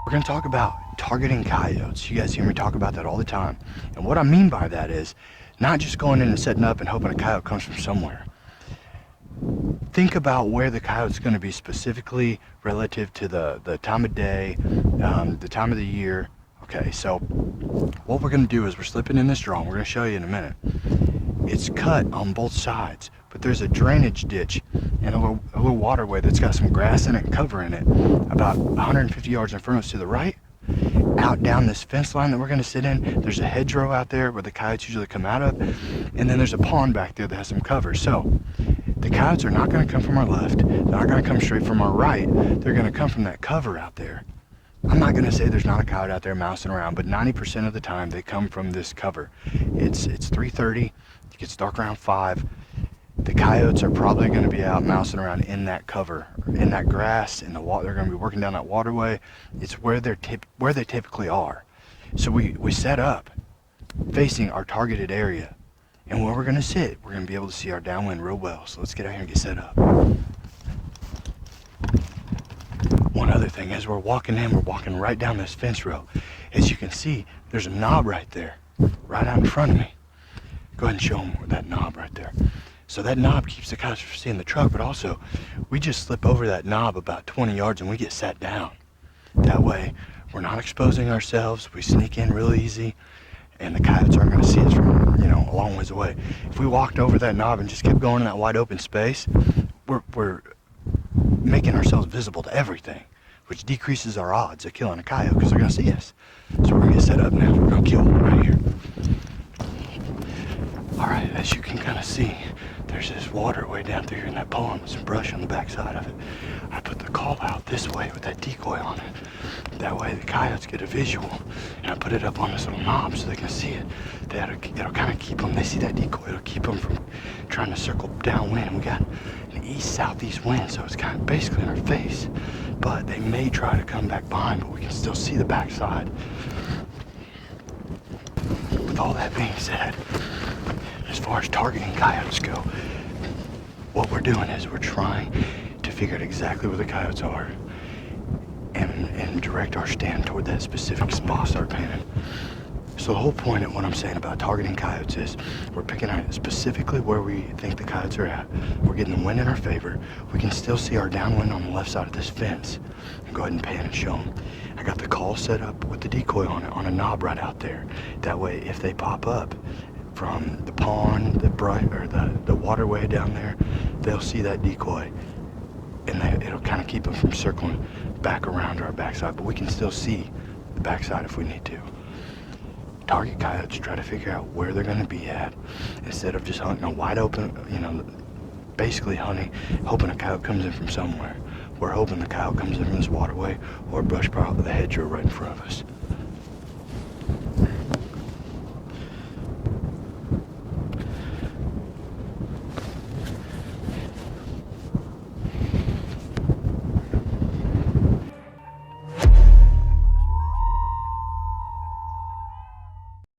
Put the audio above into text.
We're going to talk about targeting coyotes. You guys hear me talk about that all the time. And what I mean by that is not just going in and setting up and hoping a coyote comes from somewhere. Think about where the coyote's going to be specifically relative to the time of day, the time of the year. Okay, so what we're going to do is we're slipping in this draw. We're going to show you in a minute. It's cut on both sides, but there's a drainage ditch and a little waterway that's got some grass in it and cover in it about 150 yards in front of us to the right. Out down this fence line that we're going to sit in, there's a hedgerow out there where the coyotes usually come out of, and then there's a pond back there that has some cover. So the coyotes are not going to come from our left, they're not going to come straight from our right, they're going to come from that cover out there. I'm not going to say there's not a coyote out there mousing around, but 90% of the time they come from this cover. It's 3:30, it gets dark around 5. The coyotes are probably going to be out mousing around in that cover, in that grass, in the water. They're going to be working down that waterway. It's where they typically are. So we set up facing our targeted area, and where we're going to sit, we're going to be able to see our downwind real well. So let's get out here and get set up. One other thing, as we're walking in, we're walking right down this fence row. As you can see, there's a knob right there, right out in front of me. Go ahead and show them that knob right there. So that knob keeps the coyotes from seeing the truck, but also we just slip over that knob about 20 yards and we get sat down. That way, we're not exposing ourselves. We sneak in real easy, and the coyotes aren't going to see us from, a long ways away. If we walked over that knob and just kept going in that wide open space, we're making ourselves visible to everything, which decreases our odds of killing a coyote because they're going to see us. So we're going to get set up now. We're going to kill one right here. Alright, as you can kind of see, there's this waterway down through here in that pond with some brush on the backside of it. I put the call out this way with that decoy on it. That way the coyotes get a visual, and I put it up on this little knob so they can see it. It'll kind of keep them, they see that decoy, it'll keep them from trying to circle downwind. We got an east-southeast wind, so it's kind of basically in our face. But they may try to come back behind, but we can still see the backside. With all that being said, as far as targeting coyotes go, what we're doing is we're trying to figure out exactly where the coyotes are and direct our stand toward that specific spot, start panning. So the whole point of what I'm saying about targeting coyotes is we're picking out specifically where we think the coyotes are at. We're getting the wind in our favor. We can still see our downwind on the left side of this fence. And go ahead and pan and show them. I got the call set up with the decoy on it, on a knob right out there. That way, if they pop up from the pond, the waterway down there, they'll see that decoy, and it'll kind of keep them from circling back around to our backside. But we can still see the backside if we need to. Target coyotes, try to figure out where they're going to be at instead of just hunting a wide open, basically hunting, hoping a coyote comes in from somewhere. We're hoping the coyote comes in from this waterway or brush pile with the hedgerow right in front of us.